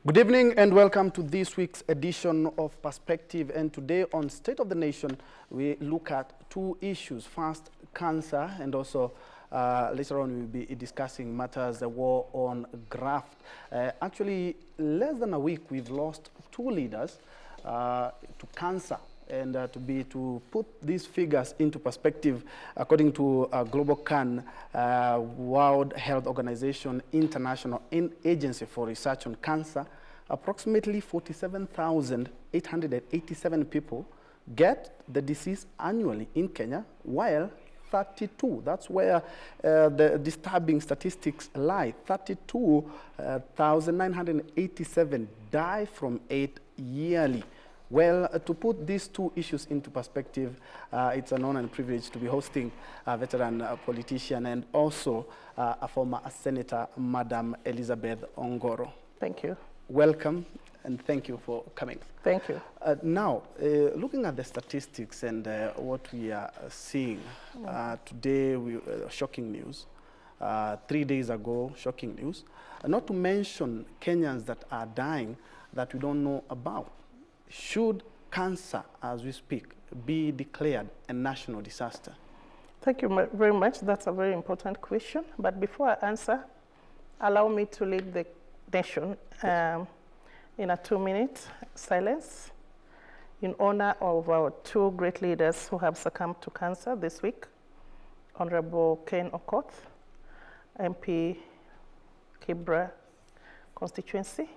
Good evening and welcome to this week's edition of Perspective. And today on State of the Nation, we look at two issues. First, cancer, and also later on we'll be discussing matters, the war on graft. Actually, less than a week, we've lost two leaders to cancer. And to put these figures into perspective, according to Global CAN, World Health Organization International Agency for Research on Cancer, approximately 47,887 people get the disease annually in Kenya, while 32, that's where the disturbing statistics lie, 32,987 die from it yearly. Well, to put these two issues into perspective, it's an honor and privilege to be hosting a veteran politician and also a former senator, Madam Elizabeth Ongoro. Thank you. Welcome, and thank you for coming. Thank you. Now, looking at the statistics and what we are seeing, today, shocking news. 3 days ago, shocking news. Not to mention Kenyans that are dying that we don't know about. Should cancer, as we speak, be declared a national disaster? Thank you very much. That's a very important question. But before I answer, allow me to lead the nation in a 2-minute silence in honor of our two great leaders who have succumbed to cancer this week. Honorable Ken Okoth, MP Kibra constituency,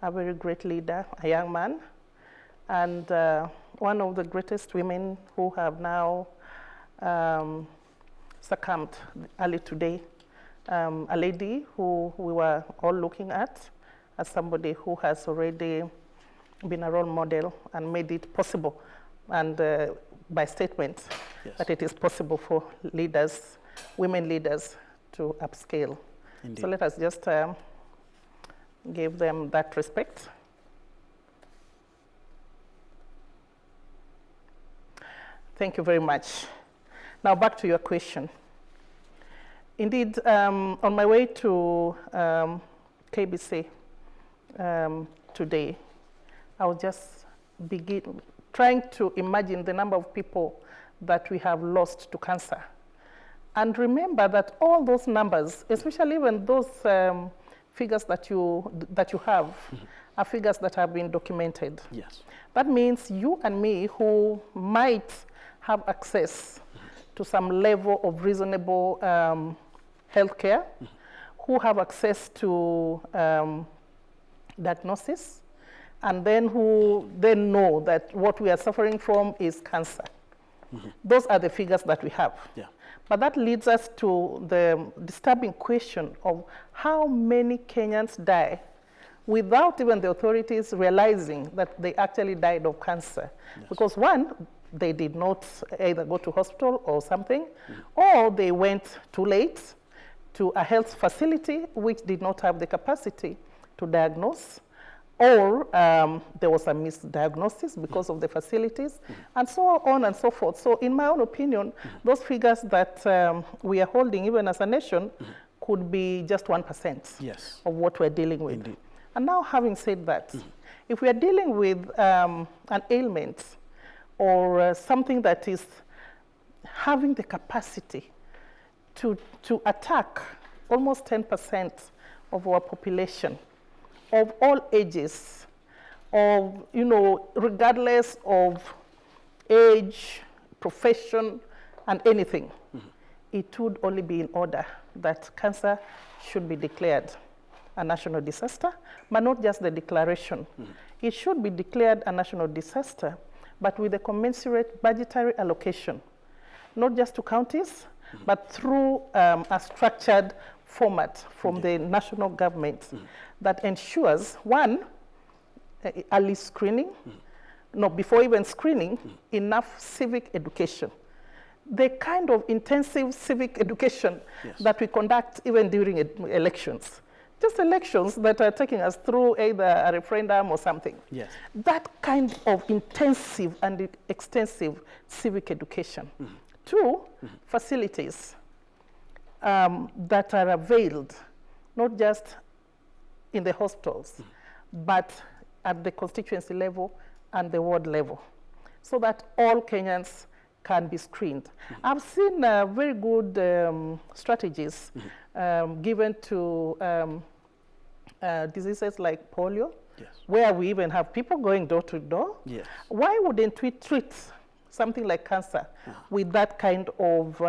a very great leader, a young man, and one of the greatest women who have now succumbed early today, a lady who we were all looking at as somebody who has already been a role model and made it possible, and by statement, yes, that it is possible for leaders, women leaders, to upscale. Indeed. So let us just give them that respect. Thank you very much. Now back to your question. Indeed, on my way to KBC today, I was just trying to imagine the number of people that we have lost to cancer. And remember that all those numbers, especially even those figures that you have, mm-hmm, are figures that have been documented. Yes. That means you and me who might have access, mm-hmm, to some level of reasonable healthcare, mm-hmm, who have access to diagnosis, and then who then know that what we are suffering from is cancer. Mm-hmm. Those are the figures that we have. Yeah. But that leads us to the disturbing question of how many Kenyans die without even the authorities realizing that they actually died of cancer. Yes. Because one, they did not either go to hospital or something, or they went too late to a health facility which did not have the capacity to diagnose, or there was a misdiagnosis because of the facilities, and so on and so forth. So in my own opinion, those figures that we are holding, even as a nation, could be just 1%, yes, of what we're dealing with. Indeed. And now, having said that, if we are dealing with an ailment or something that is having the capacity to attack almost 10% of our population, of all ages, of, regardless of age, profession, and anything, it would only be in order that cancer should be declared a national disaster, but not just the declaration. It should be declared a national disaster, but with a commensurate budgetary allocation, not just to counties, but through a structured format from the national government that ensures, one, early screening, before even screening, enough civic education. The kind of intensive civic education, yes, that we conduct even during elections. Just elections that are taking us through either a referendum or something. Yes. That kind of intensive and extensive civic education. Two, facilities that are availed, not just in the hospitals, but at the constituency level and the ward level, so that all Kenyans can be screened. I've seen very good strategies given to diseases like polio, where we even have people going door to door. Why wouldn't we treat something like cancer with that kind of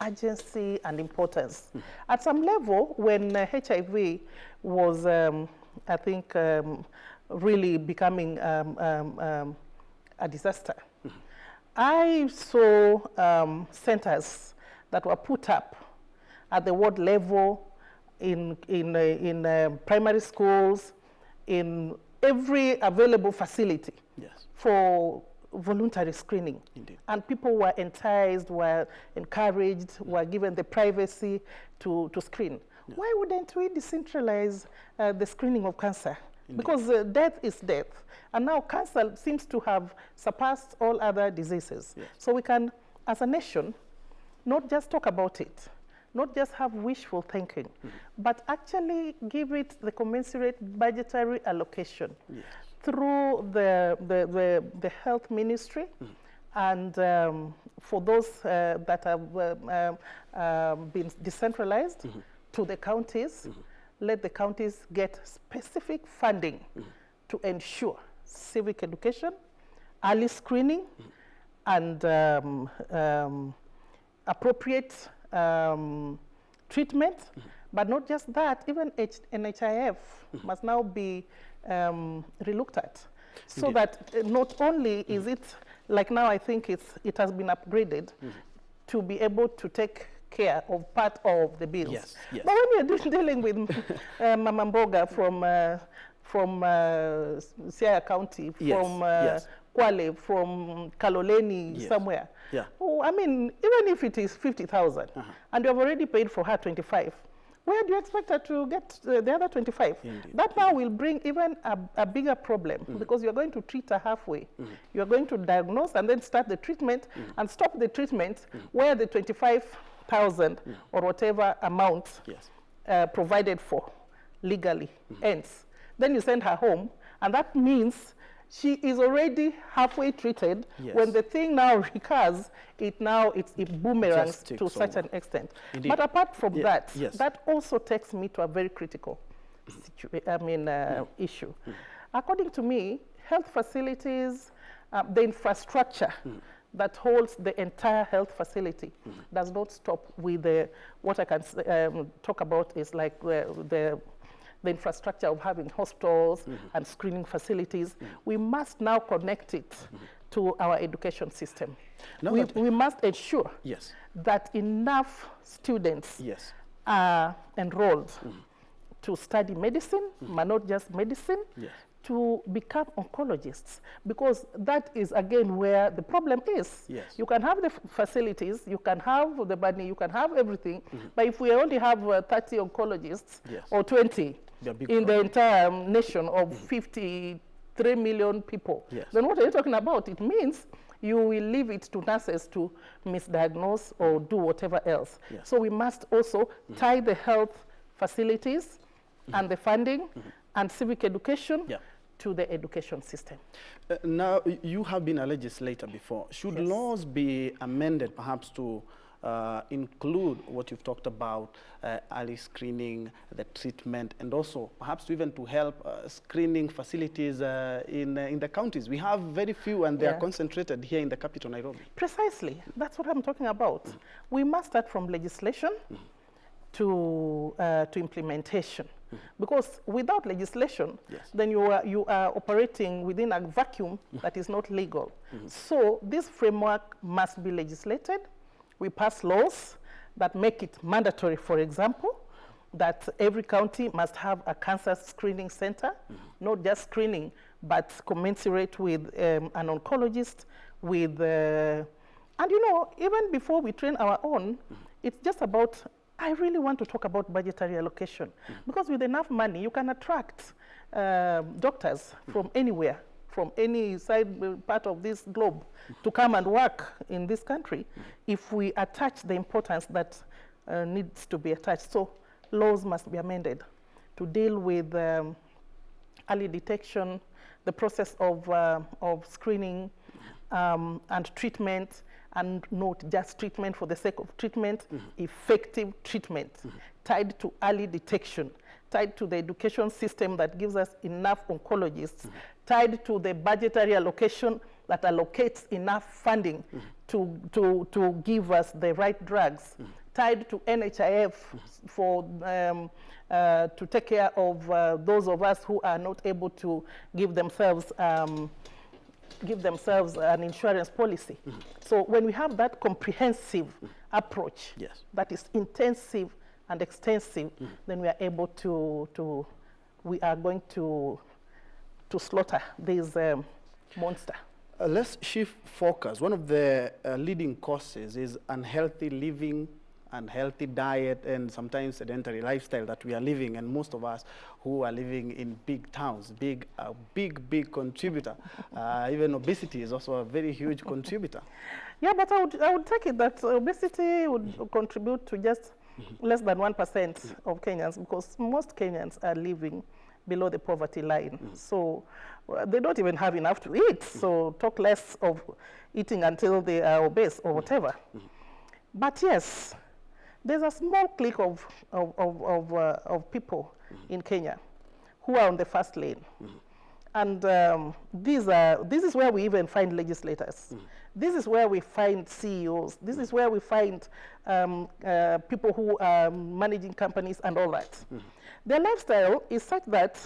urgency and importance? At some level, when HIV was, I think, really becoming a disaster, I saw centers that were put up at the ward level, in primary schools, in every available facility for voluntary screening. And people were enticed, were encouraged, were given the privacy to screen. Why wouldn't we decentralize the screening of cancer? Because death is death. And now cancer seems to have surpassed all other diseases. So we can, as a nation, not just talk about it, not just have wishful thinking, but actually give it the commensurate budgetary allocation through the health ministry, and for those that have been decentralized to the counties, let the counties get specific funding to ensure civic education, early screening, and appropriate treatment. But not just that, even NHIF must now be relooked at, so that not only is it, like now I think it has been upgraded to be able to take care of part of the bills. But when you're dealing with Mama Mboga from Siaya County, from Kwale, from Kaloleni, somewhere. Oh, I mean, even if it is 50,000, and you have already paid for her 25, where do you expect her to get the other 25? That now will bring even a bigger problem, because you're going to treat her halfway. You're going to diagnose and then start the treatment and stop the treatment where the 25,000 or whatever amount provided for legally ends. Then you send her home, and that means she is already halfway treated. When the thing now recurs, it boomerangs to such an extent. But apart from that, that also takes me to a very critical issue. According to me, health facilities, the infrastructure that holds the entire health facility does not stop with what I can talk about is like the infrastructure of having hospitals and screening facilities. We must now connect it to our education system. We must ensure that enough students are enrolled to study medicine, but not just medicine, to become oncologists, because that is again where the problem is. You can have the facilities, you can have the money, you can have everything, but if we only have 30 oncologists or 20 in the entire nation of 53 million people, then what are you talking about? It means you will leave it to nurses to misdiagnose or do whatever else. So we must also tie the health facilities and the funding and civic education to the education system. Now, you have been a legislator before. Should laws be amended perhaps to include what you've talked about, early screening, the treatment, and also perhaps even to help screening facilities in the counties? We have very few, and they are concentrated here in the capital, Nairobi. Precisely. That's what I'm talking about. We must start from legislation to implementation. Because without legislation, then you are operating within a vacuum that is not legal. So this framework must be legislated. We pass laws that make it mandatory, for example, that every county must have a cancer screening center, not just screening, but commensurate with an oncologist, with, and you know, even before we train our own, it's just about, I really want to talk about budgetary allocation, because with enough money, you can attract doctors from anywhere, from any side part of this globe to come and work in this country if we attach the importance that needs to be attached. So laws must be amended to deal with early detection, the process of screening and treatment, and not just treatment for the sake of treatment, effective treatment, tied to early detection, tied to the education system that gives us enough oncologists, tied to the budgetary allocation that allocates enough funding to give us the right drugs, tied to NHIF for to take care of those of us who are not able to give themselves an insurance policy. So when we have that comprehensive approach, that is intensive and extensive, then we are able we are going to slaughter this monster. Let's shift focus. One of the leading causes is unhealthy living, unhealthy diet, and sometimes sedentary lifestyle that we are living. And most of us who are living in big towns, big contributor. Even obesity is also a very huge contributor. Yeah, but I would take it that obesity would contribute to just less than 1% of Kenyans, because most Kenyans are living below the poverty line. So they don't even have enough to eat. So talk less of eating until they are obese or whatever. But yes, there's a small clique of people in Kenya who are on the first lane. And this is where we even find legislators. This is where we find CEOs. This is where we find people who are managing companies and all that. Their lifestyle is such that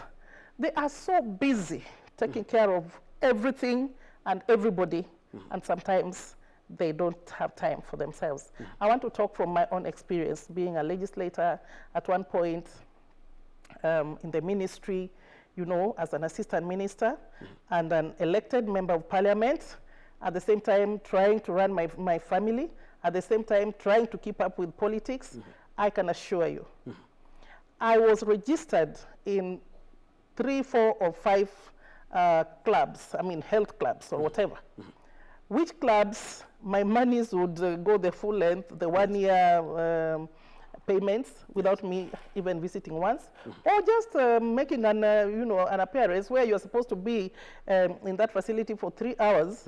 they are so busy taking care of everything and everybody, and sometimes they don't have time for themselves. I want to talk from my own experience, being a legislator at one point in the ministry, you know, as an assistant minister and an elected member of parliament, at the same time trying to run my family, at the same time trying to keep up with politics. I can assure you, I was registered in 3, 4, or 5 clubs, I mean health clubs or whatever. Which clubs my monies would go the full length, the 1 year payments without me even visiting once, or just making an appearance where you're supposed to be in that facility for 3 hours.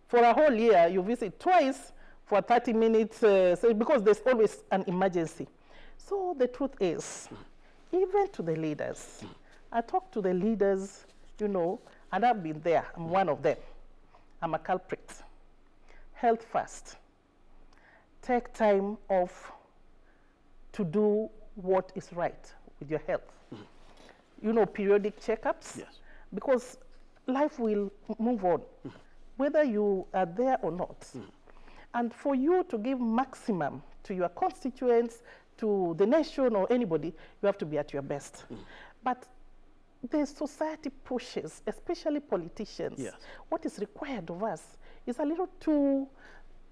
For a whole year, you visit twice for 30 minutes, because there's always an emergency. So the truth is, even to the leaders, I talk to the leaders, you know, and I've been there. I'm one of them. I'm a culprit. Health first. Take time off to do what is right with your health. You know, periodic checkups. Yes. Because life will move on, whether you are there or not. And for you to give maximum to your constituents, to the nation or anybody, you have to be at your best. But the society pushes, especially politicians, what is required of us is a little too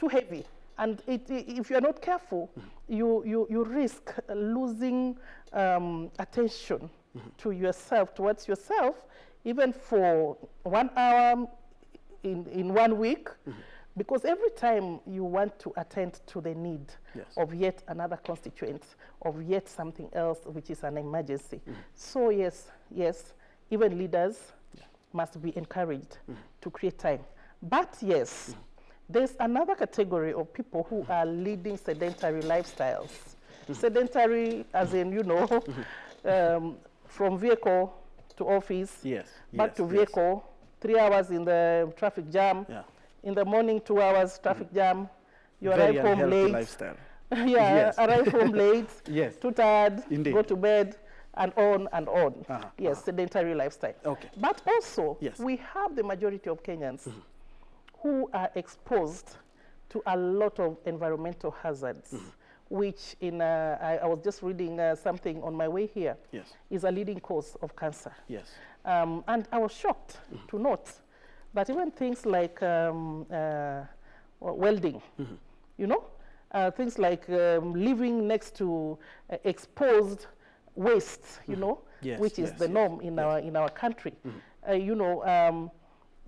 heavy. And if you're not careful, you risk losing attention to yourself, towards yourself, even for 1 hour in 1 week, because every time you want to attend to the need of yet another constituent, of yet something else which is an emergency. So yes, even leaders must be encouraged to create time. But yes, there's another category of people who are leading sedentary lifestyles. Sedentary as in, you know, from vehicle to office, back to vehicle, 3 hours in the traffic jam, in the morning 2 hours traffic jam, you arrive home late. Lifestyle. Arrive home late, too tired, Indeed. go to bed, and on and on. Sedentary lifestyle. But also, we have the majority of Kenyans who are exposed to a lot of environmental hazards, which I was just reading something on my way here, is a leading cause of cancer. And I was shocked to note that even things like welding, you know, things like living next to exposed waste, you know, which is the norm in our country. You know,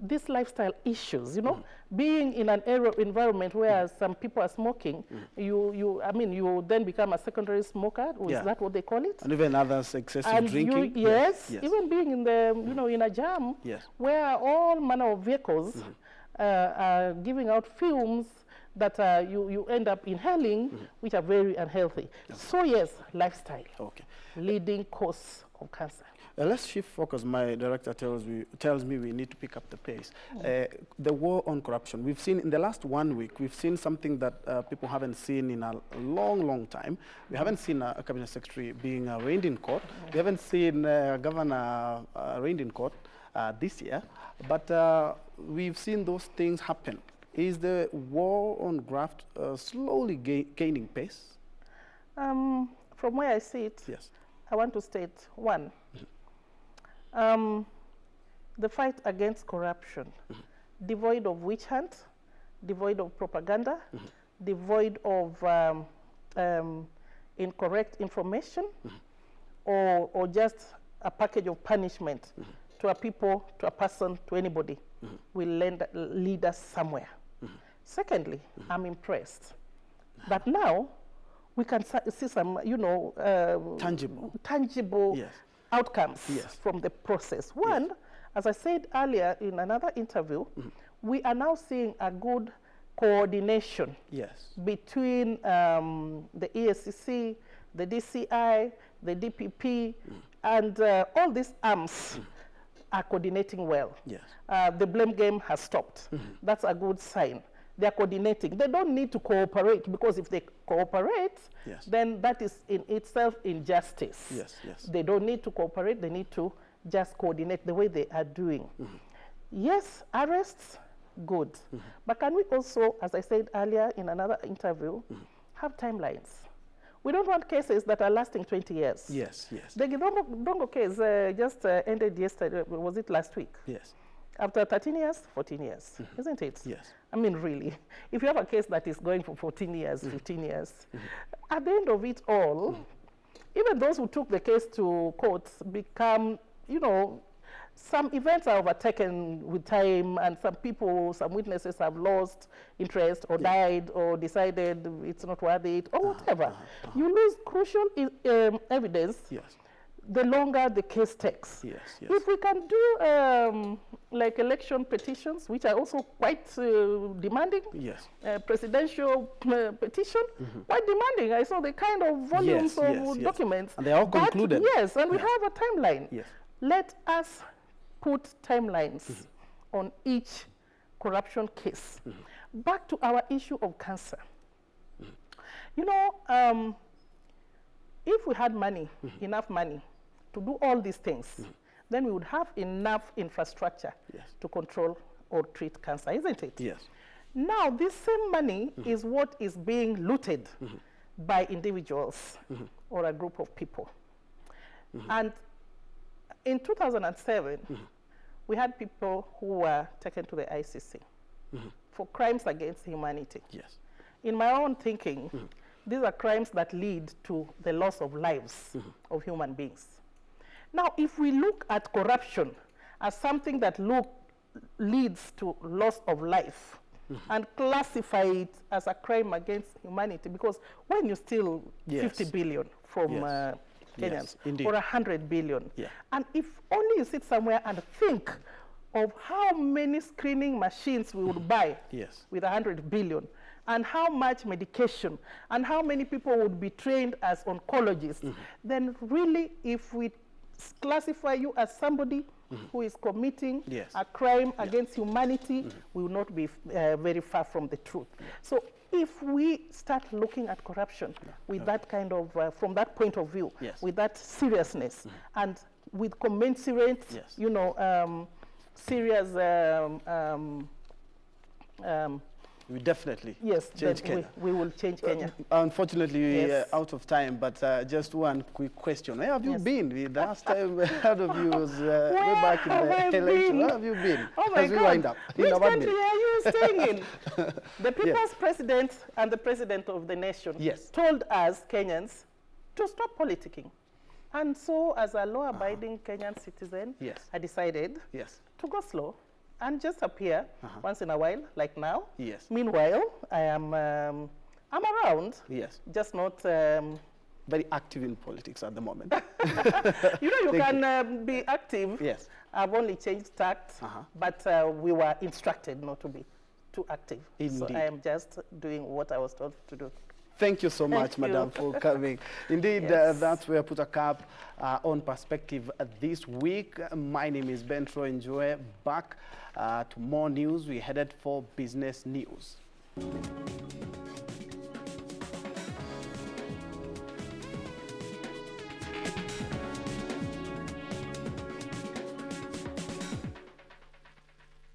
these lifestyle issues, you know, being in an environment where some people are smoking, you then become a secondary smoker, or is that what they call it? And even others, excessive drinking. Yes, even being in the, in a jam where all manner of vehicles are giving out fumes that you end up inhaling, which are very unhealthy. So yes, lifestyle, leading cause of cancer. Let's shift focus. My director tells me we need to pick up the pace. The war on corruption. We've seen in the last 1 week, we've seen something that people haven't seen in a long, long time. We haven't seen a cabinet secretary being arraigned in court. We haven't seen a governor arraigned in court this year. But we've seen those things happen. Is the war on graft slowly gaining pace? From where I see it, I want to state one. The fight against corruption, devoid of witch hunt, devoid of propaganda, devoid of incorrect information, or just a package of punishment to a people, to a person, to anybody, will lead us somewhere. Secondly, I'm impressed that now we can see some, tangible outcomes from the process. One, as I said earlier in another interview, we are now seeing a good coordination between the ESCC, the DCI, the DPP, and all these arms are coordinating well. The blame game has stopped. That's a good sign. They're coordinating. They don't need to cooperate, because if they cooperate, then that is in itself injustice. They don't need to cooperate. They need to just coordinate the way they are doing. Yes, arrests, good. But can we also, as I said earlier in another interview, have timelines? We don't want cases that are lasting 20 years. The Dongo case just ended yesterday. Was it last week? After 13 years, 14 years, isn't it? I mean, really, if you have a case that is going for 14 years, 15 years, at the end of it all, even those who took the case to court become, some events are overtaken with time, and some people, some witnesses have lost interest or died or decided it's not worth it or whatever. You lose crucial evidence the longer the case takes. If we can do like election petitions, which are also quite demanding, presidential petition, quite demanding. I saw the kind of volumes of documents. And they are all concluded. And we have a timeline. Let us put timelines on each corruption case. Back to our issue of cancer. If we had money, enough money, to do all these things, then we would have enough infrastructure to control or treat cancer, isn't it? Now, this same money is what is being looted by individuals or a group of people. And in 2007, we had people who were taken to the ICC for crimes against humanity. In my own thinking, these are crimes that lead to the loss of lives of human beings. Now, if we look at corruption as something that leads to loss of life and classify it as a crime against humanity, because when you steal 50 billion from Kenyans or 100 billion, and if only you sit somewhere and think of how many screening machines we would buy with 100 billion, and how much medication, and how many people would be trained as oncologists, then really, if we classify you as somebody who is committing a crime against humanity, we will not be very far from the truth. So if we start looking at corruption with that kind of, from that point of view, with that seriousness, and with commensurate, serious we definitely change Kenya. We will change Kenya. Unfortunately, we're out of time, but just one quick question. Where have you been? The last time we heard of you was way back in the election. Where have you been? Oh my God. Wind up? Which country are you staying in? The people's president and the president of the nation told us, Kenyans, to stop politicking. And so, as a law-abiding Kenyan citizen, I decided to go slow and just appear once in a while, like now. Yes. Meanwhile, I'm around. Yes. Just not very active in politics at the moment. You can be active. Yes. I've only changed tact, but we were instructed not to be too active. Indeed. So I am just doing what I was told to do. Thank you so much, Madam, for coming. Indeed, Yes. that's where I put a cap on Perspective this week. My name is Njue. Back to more news. We headed for business news.